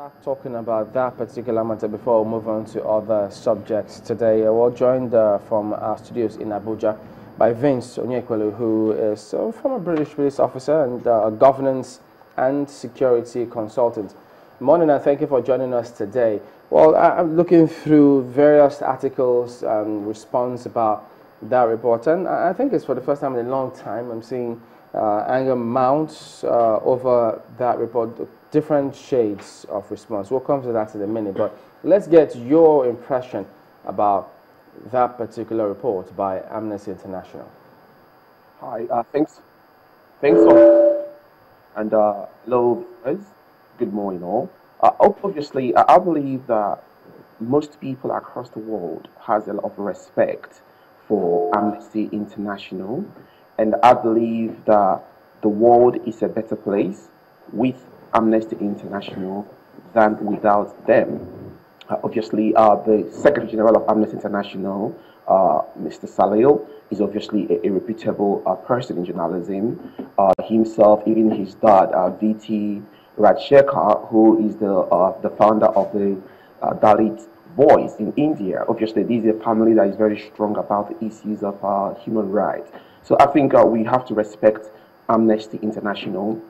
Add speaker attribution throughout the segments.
Speaker 1: start talking about that particular matter before we move on to other subjects today. We're joined from our studios in Abuja by Vince Onyekwelu, who is a former British police officer and a governance and security consultant. Morning, and thank you for joining us today. Well, I'm looking through various articles and response about that report, and I think it's for the first time in a long time I'm seeing anger mounts over that report, different shades of response. We'll come to that in a minute, but let's get your impression about that particular report by Amnesty International.
Speaker 2: Hi, thanks all, and hello, guys. Good morning, all. Obviously, I believe that most people across the world has a lot of respect for Amnesty International, and I believe that the world is a better place with Amnesty International than without them. Obviously, the Secretary General of Amnesty International, Mr. Salil, is obviously a reputable person in journalism. Himself, even his dad, VT Rajshekar, who is the founder of the Dalit Voice in India. Obviously, this is a family that is very strong about the issues of human rights. So I think we have to respect Amnesty International.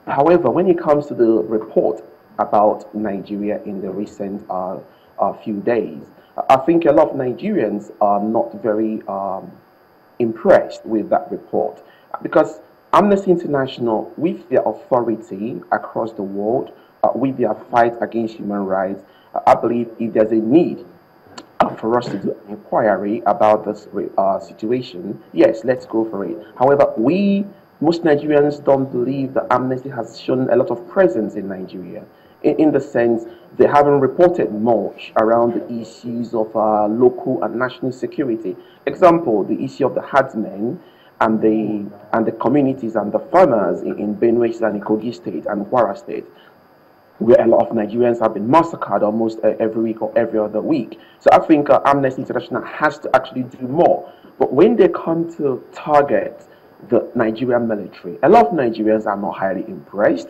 Speaker 2: However, when it comes to the report about Nigeria in the recent few days, I think a lot of Nigerians are not very impressed with that report, because Amnesty International, with their authority across the world, with their fight against human rights, I believe if there's a need for us to do an inquiry about this situation, yes, let's go for it. However, most Nigerians don't believe that Amnesty has shown a lot of presence in Nigeria, in the sense they haven't reported much around the issues of local and national security. Example, the issue of the herdsmen and the communities and the farmers in Benue State and Kogi State and Kwara State, where a lot of Nigerians have been massacred almost every week or every other week. So I think Amnesty International has to actually do more. But when they come to target the Nigerian military, a lot of Nigerians are not highly impressed,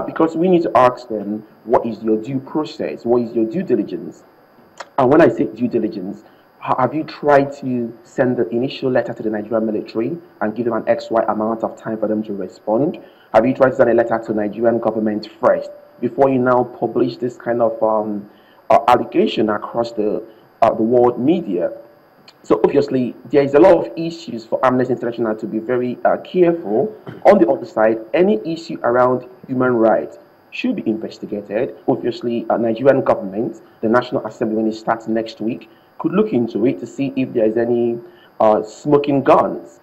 Speaker 2: because we need to ask them, what is your due process? What is your due diligence? And when I say due diligence, have you tried to send the initial letter to the Nigerian military and give them an XY amount of time for them to respond? Have you tried to send a letter to the Nigerian government first before you now publish this kind of allegation across the world media? So obviously, there is a lot of issues for Amnesty International to be very careful. On the other side, any issue around human rights should be investigated. Obviously, Nigerian government, the National Assembly, when it starts next week, could look into it to see if there is any smoking guns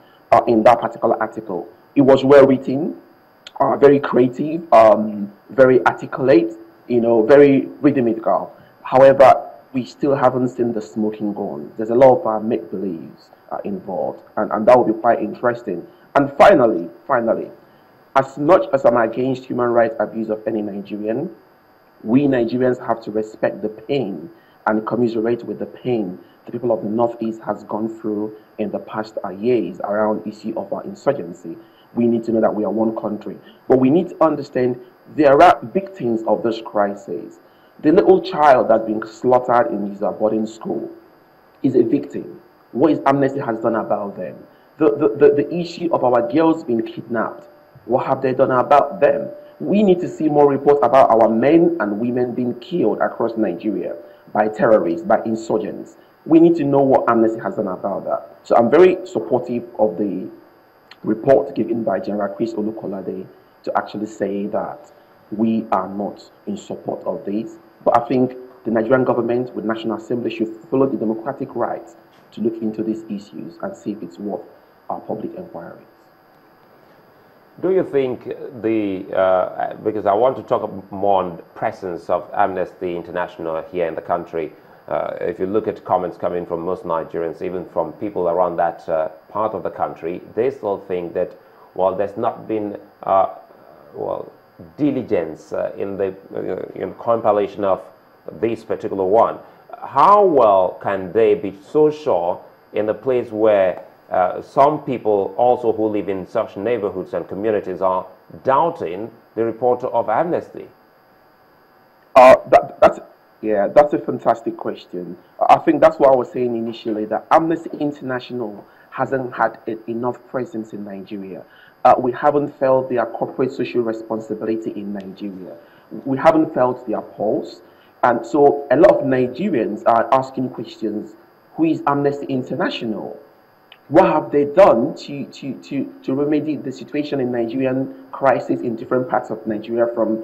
Speaker 2: in that particular article. It was well written, very creative, very articulate, very rhythmical. However, we still haven't seen the smoking gun. There's a lot of make-believes involved, and that will be quite interesting. And finally, as much as I'm against human rights abuse of any Nigerian, we Nigerians have to respect the pain and commiserate with the pain the people of the Northeast has gone through in the past years around issue of our insurgency. We need to know that we are one country. But we need to understand there are victims of this crisis. The little child that's been slaughtered in his boarding school is a victim. What is Amnesty has done about them? The issue of our girls being kidnapped, what have they done about them? We need to see more reports about our men and women being killed across Nigeria by terrorists, by insurgents. We need to know what Amnesty has done about that. So I'm very supportive of the report given by General Chris Olukolade to actually say that we are not in support of this. But I think the Nigerian government with National Assembly should follow the democratic rights to look into these issues and see if it's worth our public inquiries.
Speaker 3: Do you think because I want to talk more on the presence of Amnesty International here in the country, if you look at comments coming from most Nigerians, even from people around that part of the country, they still think that, well, there's not been, diligence in the compilation of this particular one. How well can they be so sure in a place where some people also who live in such neighborhoods and communities are doubting the report of Amnesty?
Speaker 2: That's a fantastic question. I think that's what I was saying initially, that Amnesty International hasn't had enough presence in Nigeria. We haven't felt their corporate social responsibility in Nigeria. We haven't felt their pulse. And so a lot of Nigerians are asking questions: who is Amnesty International? What have they done to remedy the situation in Nigerian crisis in different parts of Nigeria, from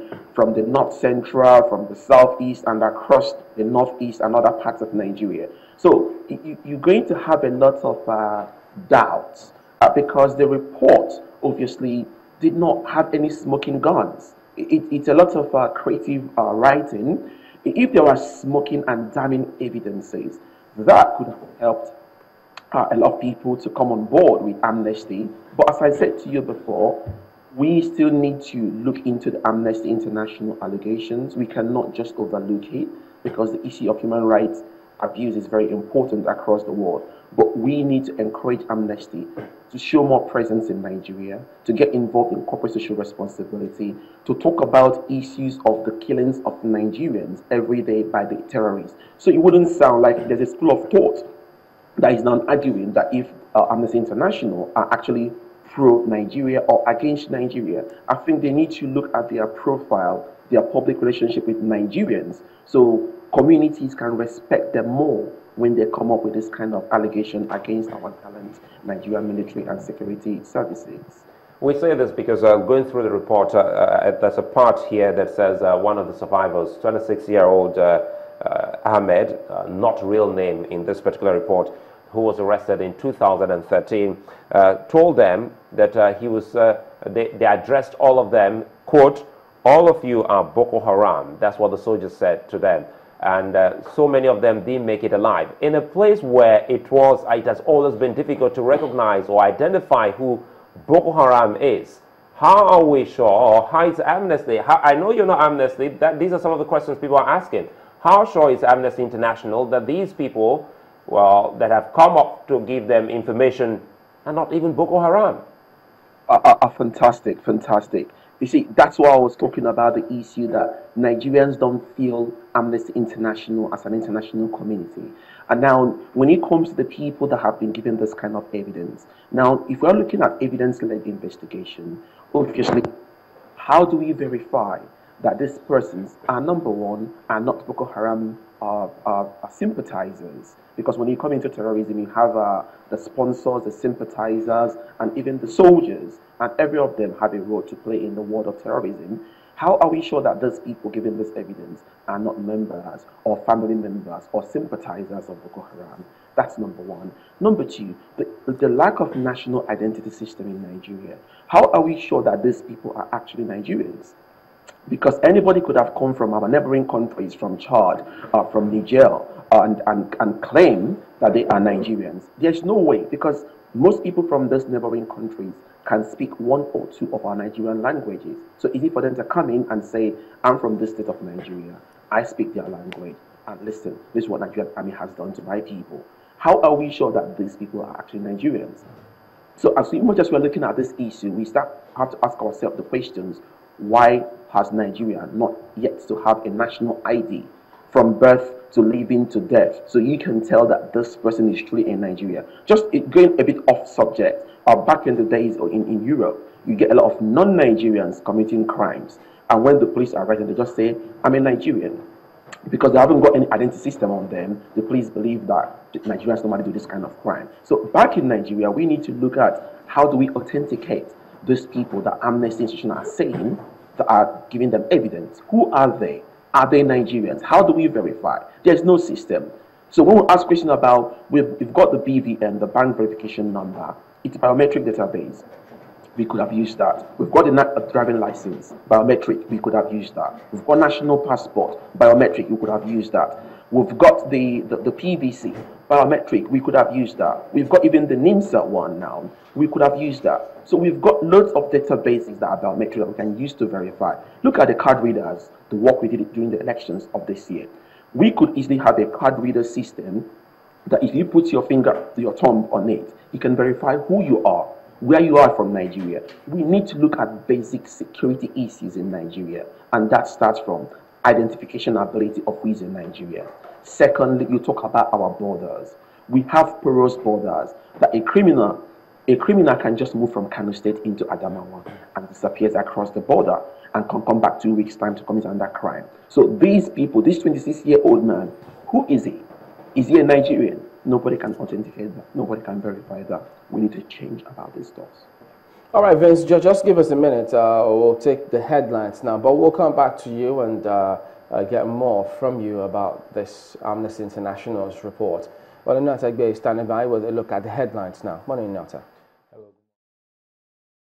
Speaker 2: the north central, from the southeast, and across the northeast and other parts of Nigeria? So you're going to have a lot of doubts, because the report obviously did not have any smoking guns. It's a lot of creative writing. If there were smoking and damning evidences, that could have helped a lot of people to come on board with Amnesty. But as I said to you before, we still need to look into the Amnesty International allegations. We cannot just overlook it, because the issue of human rights abuse is very important across the world. But we need to encourage Amnesty to show more presence in Nigeria, to get involved in corporate social responsibility, to talk about issues of the killings of Nigerians every day by the terrorists. So it wouldn't sound like there's a school of thought that is now arguing that if Amnesty International are actually pro-Nigeria or against Nigeria. I think they need to look at their profile, their public relationship with Nigerians, so communities can respect them more when they come up with this kind of allegation against our gallant Nigerian military and security services.
Speaker 3: We say this because going through the report, there's a part here that says one of the survivors, 26-year-old Ahmed, not real name in this particular report, who was arrested in 2013, told them that he was, they addressed all of them, quote, "All of you are Boko Haram." That's what the soldiers said to them. And so many of them didn't make it alive. In a place where it has always been difficult to recognize or identify who Boko Haram is, how are we sure, or how is Amnesty, I know you're not Amnesty, these are some of the questions people are asking. How sure is Amnesty International that these people, well, that have come up to give them information are not even Boko Haram?
Speaker 2: Fantastic, fantastic. You see, that's why I was talking about the issue that Nigerians don't feel Amnesty International as an international community. And now, when it comes to the people that have been given this kind of evidence, now, if we're looking at evidence-led investigation, obviously, how do we verify that these persons are, number one, are not Boko Haram sympathizers? Because when you come into terrorism, you have the sponsors, the sympathizers, and even the soldiers, and every of them have a role to play in the world of terrorism. How are we sure that those people giving this evidence are not members or family members or sympathizers of Boko Haram? That's number one. Number two, the lack of national identity system in Nigeria. How are we sure that these people are actually Nigerians? Because anybody could have come from our neighboring countries, from Chad, from Niger, and claim that they are Nigerians. There's no way, because most people from those neighboring countries can speak one or two of our Nigerian languages. So easy for them to come in and say, I'm from this state of Nigeria, I speak their language, and listen, this is what Nigerian army has done to my people. How are we sure that these people are actually Nigerians? So as much as we're looking at this issue, we have to ask ourselves the questions: why has Nigeria not yet to have a national ID from birth to living to death, so you can tell that this person is truly in Nigeria? Just going a bit off subject, back in the days in Europe, you get a lot of non-Nigerians committing crimes, and when the police arrest them, they just say, I'm a Nigerian. Because they haven't got any identity system on them, the police believe that Nigerians normally do this kind of crime. So back in Nigeria, we need to look at how do we authenticate those people that Amnesty International are saying that are giving them evidence. Who are they? Are they Nigerians? How do we verify? There's no system. So when we ask questions about, we've got the BVN, the bank verification number, it's a biometric database. We could have used that. We've got a driving license, biometric, we could have used that. We've got national passport, biometric, we could have used that. We've got the PVC, biometric, we could have used that. We've got even the NIMSA one now, we could have used that. So we've got loads of databases that are biometric that we can use to verify. Look at the card readers, the work we did during the elections of this year. We could easily have a card reader system that if you put your finger, your thumb on it, you can verify who you are, where you are from Nigeria. We need to look at basic security issues in Nigeria, and that starts from identification ability of who is a Nigerian. Secondly, you talk about our borders. We have porous borders that a criminal can just move from Kano State into Adamawa and disappears across the border and can come back 2 weeks' time to commit another crime. So these people, this 26-year-old man, who is he? Is he a Nigerian? Nobody can authenticate that. Nobody can verify that. We need to change about these stuff.
Speaker 1: All right, Vince, just give us a minute. We'll take the headlines now, but we'll come back to you and get more from you about this Amnesty International's report. Well, Nata is standing by with a look at the headlines now. Morning, Nata.